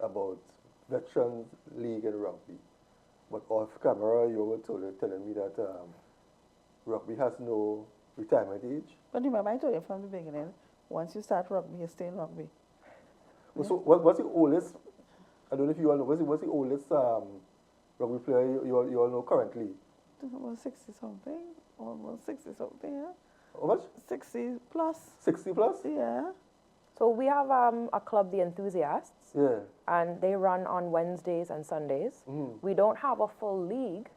about Veterans League and rugby. But off camera, you were telling me that rugby has no retirement age. But remember, I told you from the beginning, once you start rugby, you stay in rugby. Well, so what's the oldest, I don't know if you all know, what's the oldest rugby player you all know currently? Almost 60-something, almost 60-something, yeah? How much? 60 plus. 60 plus? Yeah. So we have a club, the Enthusiasts, Yeah. and they run on Wednesdays and Sundays. Mm. We don't have a full league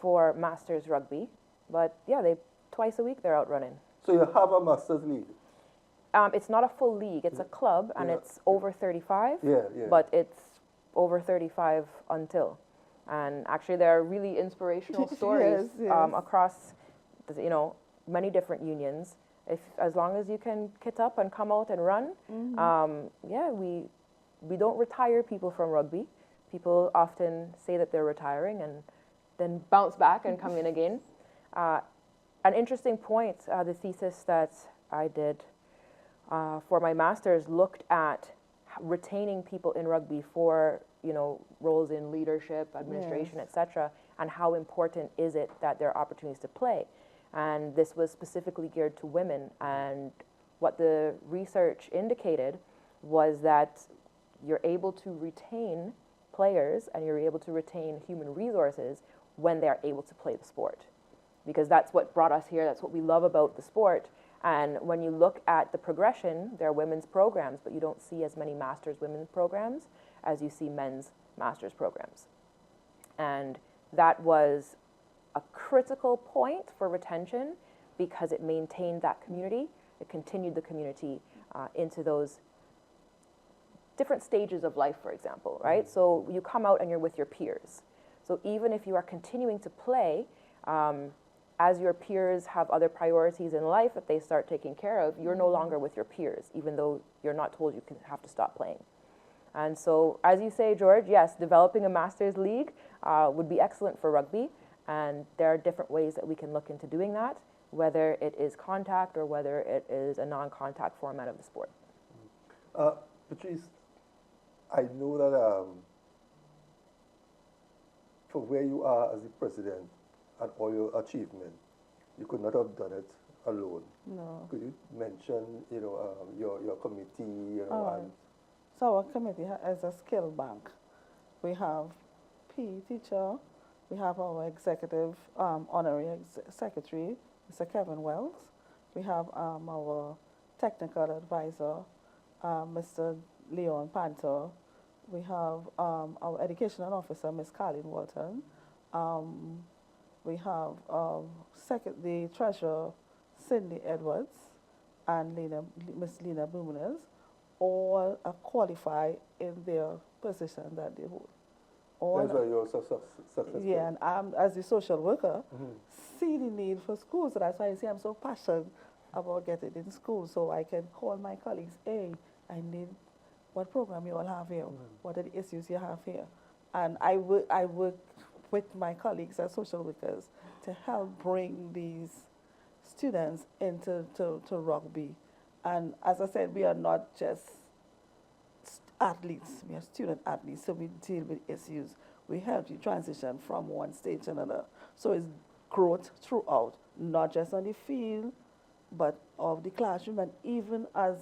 for Masters Rugby, but yeah, twice a week they're out running. So you have a Masters League? It's not a full league, it's a club, and Yeah. it's over 35, Yeah, yeah. but it's over 35 until. And actually there are really inspirational stories Yes. across, many different unions. As long as you can kit up and come out and run, we don't retire people from rugby. People often say that they're retiring and then bounce back and come in again. An interesting point, the thesis that I did for my master's looked at retaining people in rugby for roles in leadership, administration, etc., and how important is it that there are opportunities to play. And this was specifically geared to women. And what the research indicated was that you're able to retain players and you're able to retain human resources when they're able to play the sport. Because that's what brought us here, that's what we love about the sport. And when you look at the progression, there are women's programs, but you don't see as many masters women's programs as you see men's masters programs. And that was a critical point for retention because it maintained that community. It continued the community into those different stages of life, for example, right? So you come out and you're with your peers. So even if you are continuing to play, as your peers have other priorities in life that they start taking care of, you're no longer with your peers, even though you're not told you have to stop playing. And so, as you say, George, yes, developing a Masters League would be excellent for rugby. And there are different ways that we can look into doing that, whether it is contact or whether it is a non-contact format of the sport. Patrice, I know that for where you are as the president and all your achievement, you could not have done it alone. No. Could you mention, your committee, and So our committee is a skill bank. We have PE teacher. We have our executive honorary secretary, Mr. Kevin Wells. We have our technical advisor, Mr. Leon Panter. We have our educational officer, Ms. Colleen Walton. We have the treasurer, Cindy Edwards, and Ms. Lena Blumeners, all are qualified in their position that they hold. That's why you're so successful. Yeah, and as a social worker, see the need for schools. So that's why you see I'm so passionate about getting in school. So I can call my colleagues, hey, I need, what program you all have here? What are the issues you have here? And I work with my colleagues as social workers to help bring these students into to rugby. And as I said, we are not just athletes, we are student athletes, so we deal with issues. We help you transition from one stage to another. So it's growth throughout, not just on the field, but of the classroom, and even as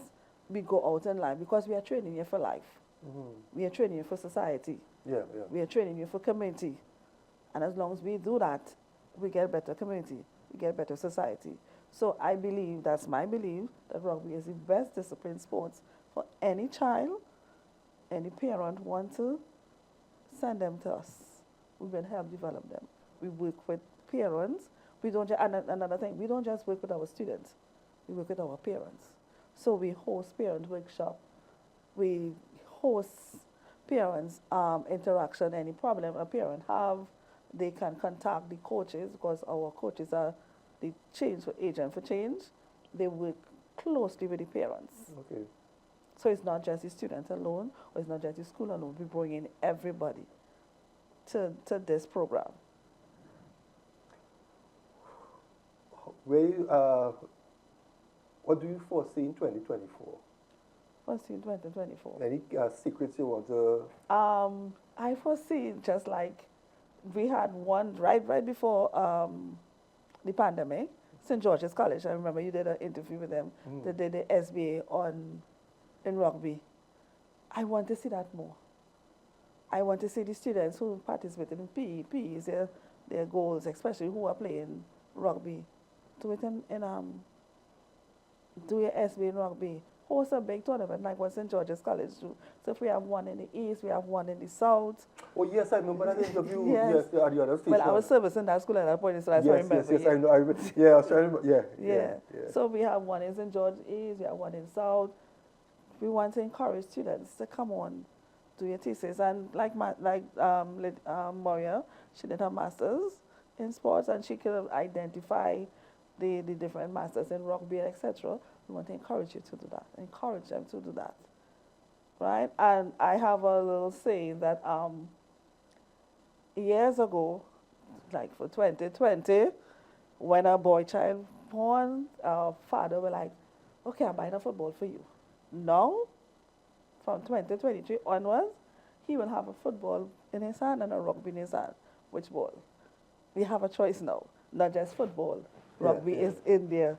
we go out in life, because we are training you for life. We are training you for society. Yeah. We are training you for community. And as long as we do that, we get better community, we get better society. So I believe, that's my belief, that rugby is the best discipline sports for any child, any parent want to send them to us. We will help develop them. We work with parents. We don't another thing, we don't just work with our students, we work with our parents. So we host parent workshop. We host parents interaction. Any problem a parent have, they can contact the coaches, because our coaches are the change for agent for change. They work closely with the parents. Okay. So it's not just the student alone, or it's not just the school alone. We bring in everybody to this program. What do you foresee in 2024? Foresee in 2024. Any secrets you want to? I foresee, just like we had one right before the pandemic, St. George's College. I remember you did an interview with them. They did the SBA in rugby. I want to see that more. I want to see the students who participated in PE. PE is their goals, especially who are playing rugby. Do it do your SBA in rugby. Host a big tournament like what St. George's College do. So if we have one in the east, we have one in the south. Oh yes, I remember that interview. Yes. Yes, at the other station. Well, I was servicing that school at that point, so I remember. Yes, I know. I was trying to, yeah. So we have one in St. George East, we have one in South. We want to encourage students to come on, do your thesis. And like Maria, she did her master's in sports, and she could identify the different masters in rugby, etc. We want to encourage you to do that, encourage them to do that, right? And I have a little saying that years ago, like for 2020, when a boy child born, our father were like, okay, I'm buying a football for you. Now, from 2023 onwards, he will have a football in his hand and a rugby in his hand. Which ball? We have a choice now, not just football. Rugby is in there.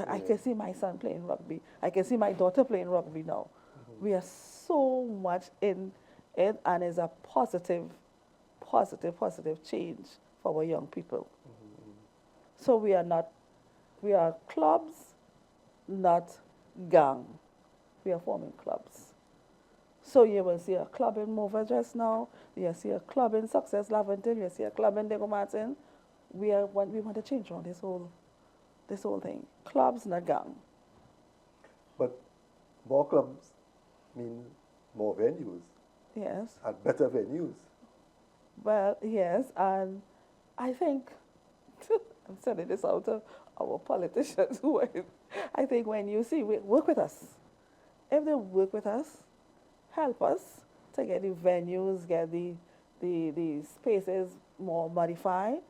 I can see my son playing rugby. I can see my daughter playing rugby now. We are so much in it, and it's a positive change for our young people. So we are clubs, not gang. We are forming clubs. So you will see a club in Mover just now. You see a club in Success Lavington. You see a club in Diego Martin. We want to change on this whole thing. Clubs, not gang. But more clubs mean more venues. Yes. And better venues. Well, yes, and I think I'm sending this out to our politicians. I think when you see, work with us. If they work with us, help us to get the venues, get the spaces more modified,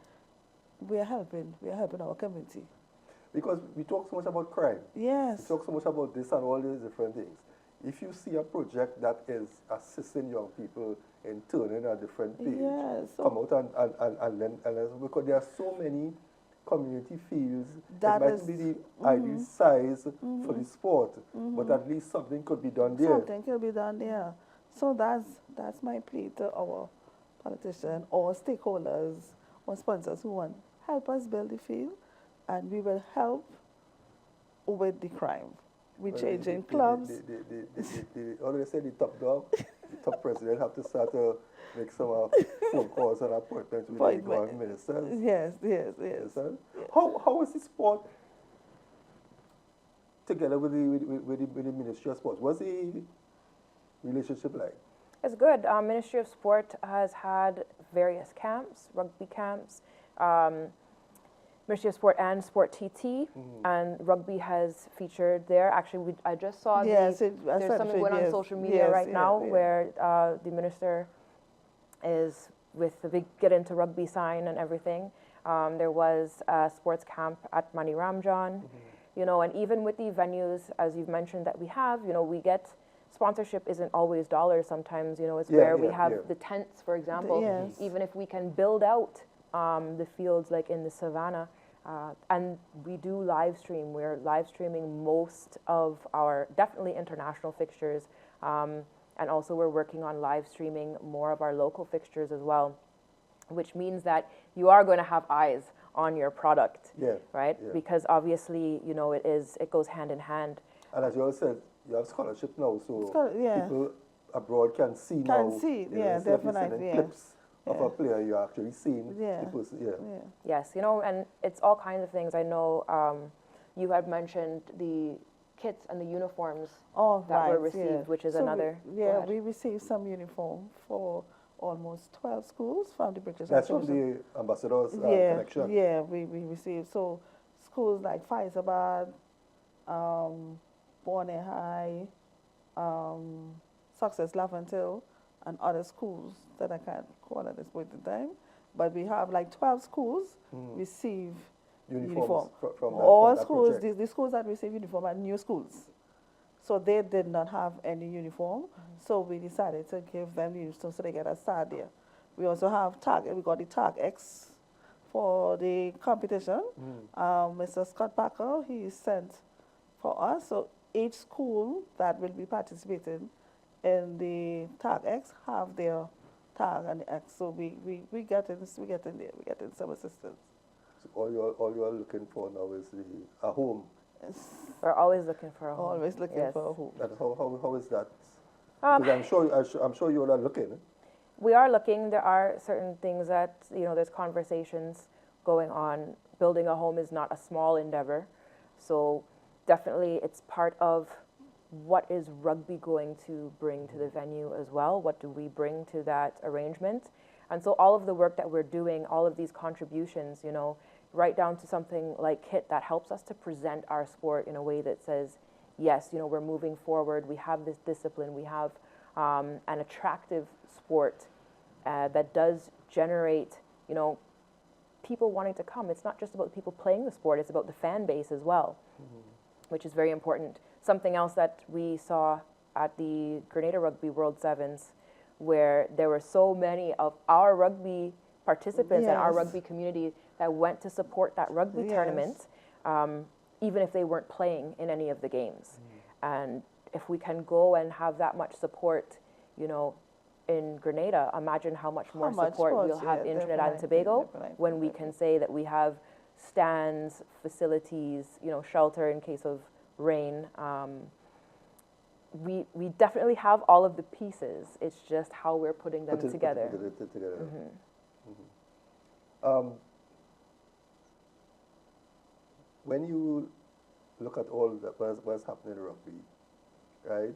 we are helping our community. Because we talk so much about crime. Yes. We talk so much about this and all these different things. If you see a project that is assisting young people in turning a different page, come out and then, because there are so many community fields that might be the ideal size for the sport, but at least something could be done there. Something could be done there. So that's my plea to our politicians, or stakeholders, or sponsors who want help us build the field, and we will help with the crime. We changing clubs. How do they say, the top dog, the top president have to start to make some phone calls and appointments with the government ministers. Yes. How is the sport together with the Ministry of Sports? What's the relationship like? It's good. Ministry of Sport has had various camps, rugby camps, Ministry of Sport and Sport TT, and rugby has featured there. Actually, I just saw Yes, there's something going on social media right now where the minister is with the big Get Into Rugby sign and everything. There was a sports camp at Mani Ramjan, you know, and even with the venues, as you've mentioned, that we have, you know, we get sponsorship isn't always dollars. Sometimes, you know, it's where we have the tents, for example. Even if we can build out the fields like in the savannah, and we do live stream. We're live streaming most of our definitely international fixtures, and also we're working on live streaming more of our local fixtures as well, which means that you are going to have eyes on your product, right? Because obviously, you know, it goes hand in hand. And as you all said, you have scholarship now, so people abroad can see now. Definitely. Clips of a player you're actually seeing. Yes, you know, and it's all kinds of things. I know you had mentioned the kits and the uniforms that were received, which is so another. We received some uniform for almost 12 schools from the British That's from the ambassador's connection. Yeah, we received. So schools like Faisabad, Borneo High, Success Laventille, and other schools that I can't call at this point in time. But we have like 12 schools receive uniform. From All schools, the schools that receive uniform are new schools. So they did not have any uniform. So we decided to give them uniform so they get a start there. We also have tag, we got the tag X for the competition. Mr. Scott Packer, he sent for us. So each school that will be participating in the tag X have their tag and the X. So we get in there, we get in some assistance. So all you are looking for now is a home. We're always looking for a home. Always looking for a home. And how is that? Because I'm sure you all are looking. We are looking. There are certain things that, you know, there's conversations going on. Building a home is not a small endeavor. So definitely it's part of what is rugby going to bring to the venue as well? What do we bring to that arrangement? And so all of the work that we're doing, all of these contributions, you know, right down to something like KIT that helps us to present our sport in a way that says, yes, you know, we're moving forward, we have this discipline, we have an attractive sport that does generate, you know, people wanting to come. It's not just about people playing the sport, it's about the fan base as well, which is very important. Something else that we saw at the Grenada Rugby World Sevens, where there were so many of our rugby participants and our rugby community that went to support that rugby tournament, even if they weren't playing in any of the games. And if we can go and have that much support, you know, in Grenada, imagine how much more support we'll have in Trinidad and Tobago when we can say that we have stands, facilities, you know, shelter in case of rain. We definitely have all of the pieces. It's just how we're putting them together. When you look at all that what's happening in rugby, right?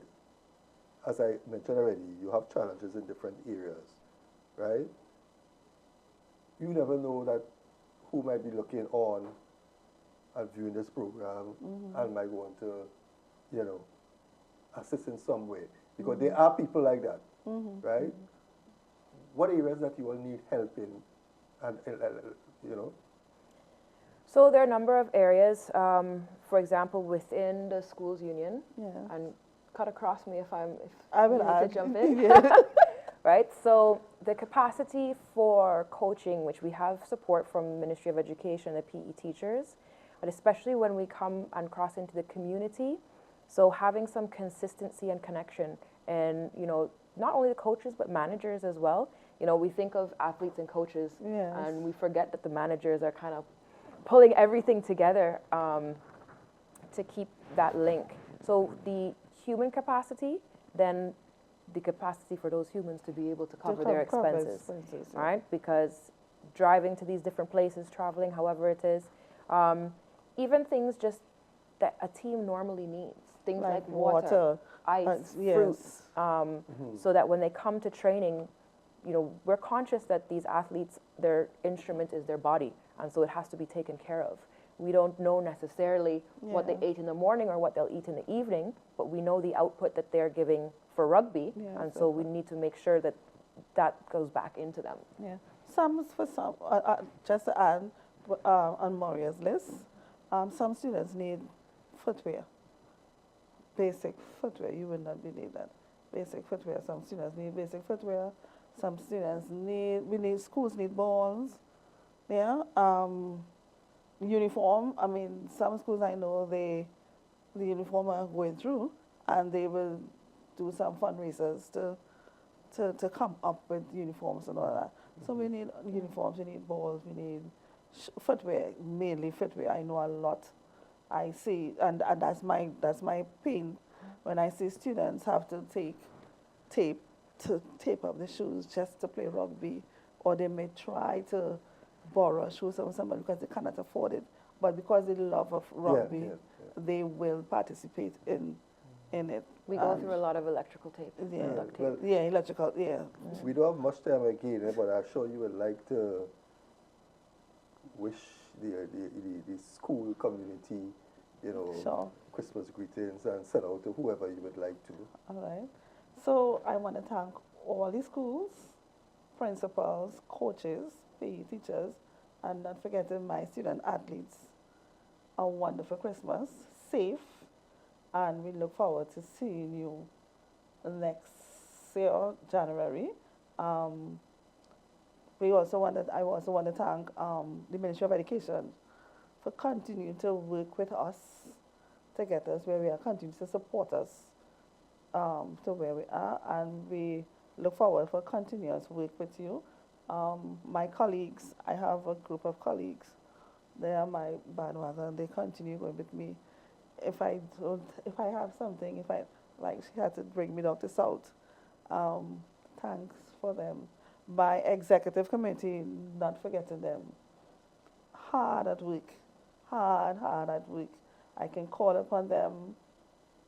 As I mentioned already, you have challenges in different areas, right? You never know that who might be looking on and viewing this program and might want to, you know, assist in some way. Because there are people like that, right? What areas that you will need help in, and you know? So there are a number of areas, for example, within the schools union, and cut across me if I will need to jump in. Right, so the capacity for coaching, which we have support from Ministry of Education, the PE teachers, but especially when we come and cross into the community, so having some consistency and connection, and you know, not only the coaches but managers as well. You know, we think of athletes and coaches, and we forget that the managers are kind of pulling everything together to keep that link. So the human capacity, then the capacity for those humans to be able to cover their expenses, right? Because driving to these different places, traveling, however it is, even things just that a team normally needs. things like water, ice, fruits, so that when they come to training, you know, we're conscious that these athletes, their instrument is their body, and so it has to be taken care of. We don't know necessarily what they ate in the morning or what they'll eat in the evening, but we know the output that they're giving for rugby, and so we need to make sure that that goes back into them. Yeah, just to add on Maria's list, some students need footwear, basic footwear. You would not believe that. Basic footwear. Some students need basic footwear. Some students schools need balls. Yeah. Uniform. I mean, some schools I know, the uniform are going through, and they will do some fundraisers to come up with uniforms and all that. So we need uniforms, we need balls, we need footwear, mainly footwear. I know a lot. I see, and that's my pain when I see students have to take tape to tape up the shoes just to play rugby, or they may try to borrow shoes from somebody because they cannot afford it. But because they love of rugby, they will participate in it. We go through a lot of electrical tape. Electrical, We don't have much time again, but I'm sure you would like to wish the school community, you know, Christmas greetings and send out to whoever you would like to. All right. So I want to thank all the schools, principals, coaches, PE teachers, and not forgetting my student athletes. A wonderful Christmas, safe, and we look forward to seeing you next year, January. I also want to thank the Ministry of Education for continuing to work with us to get us where we are, continue to support us to where we are, and we look forward for continuous work with you. My colleagues, I have a group of colleagues. They are my bandwagon. They continue going with me. If I have something, she had to bring me down to South. Thanks for them. My executive committee, not forgetting them. Hard at work. I can call upon them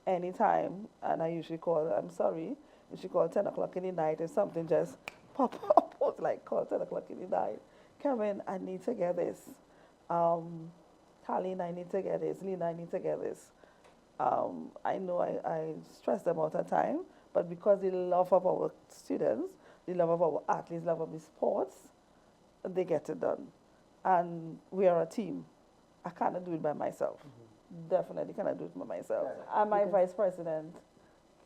anytime, and I usually call, I'm sorry, you should call 10 o'clock in the night if something just pop up. Like call 10 o'clock in the night. Kevin, I need to get this. Colleen, I need to get this. Lena, I need to get this. I know I stress them all the time, but because the love of our students, the love of our athletes, love of the sports, they get it done. And we are a team. I cannot do it by myself. Definitely cannot do it by myself. And my vice president,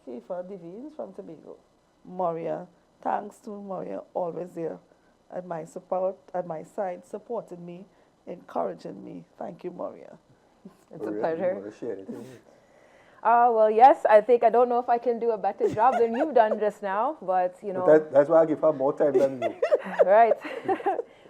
Kiefer Devines from Tobago, Maria. Thanks to Maria, always there at my support, at my side, supporting me, encouraging me. Thank you, Maria. It's a pleasure. You want to share anything? Well, yes, I don't know if I can do a better job than you've done just now, but, you know. That's why I give her more time than you. Right.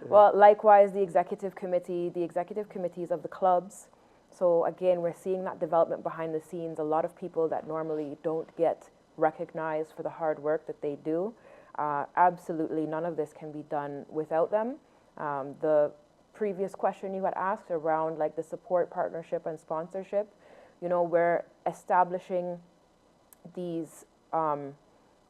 Well, likewise, the executive committees of the clubs. So, again, we're seeing that development behind the scenes. A lot of people that normally don't get recognized for the hard work that they do. Absolutely none of this can be done without them. The previous question you had asked around like the support, partnership, and sponsorship, you know, we're establishing these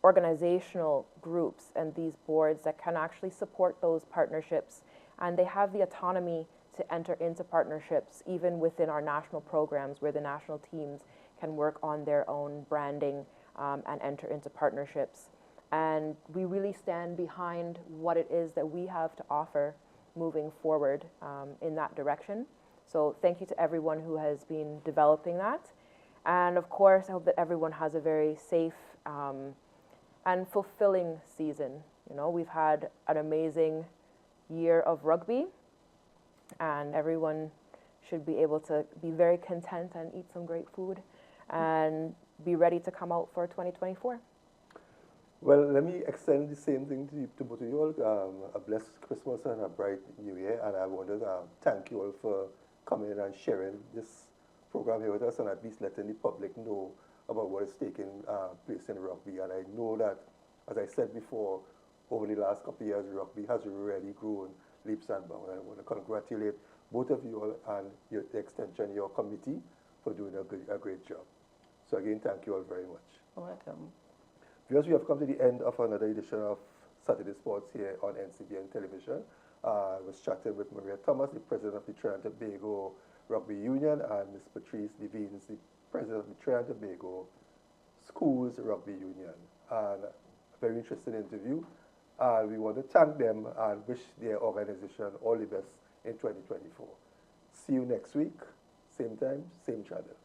organizational groups and these boards that can actually support those partnerships, and they have the autonomy to enter into partnerships even within our national programs where the national teams can work on their own branding and enter into partnerships. And we really stand behind what it is that we have to offer moving forward in that direction. So thank you to everyone who has been developing that. And of course, I hope that everyone has a very safe and fulfilling season. You know, we've had an amazing year of rugby, and everyone should be able to be very content and eat some great food and be ready to come out for 2024. Well, let me extend the same thing to both of you all. A blessed Christmas and a bright New Year. And I want to thank you all for coming and sharing this program here with us, and at least letting the public know about what is taking place in rugby. And I know that, as I said before, over the last couple of years, rugby has really grown leaps and bounds. I want to congratulate both of you all and the extension, your committee, for doing a great job. So again, thank you all very much. Welcome. Viewers, we have come to the end of another edition of Saturday Sports here on NCBN Television. I was chatting with Maria Thomas, the president of the Trinidad and Tobago Rugby Union, and Ms. Patrice Vignes, the president of the Trinidad and Tobago Schools Rugby Union. And a very interesting interview. We want to thank them and wish their organization all the best in 2024. See you next week, same time, same channel.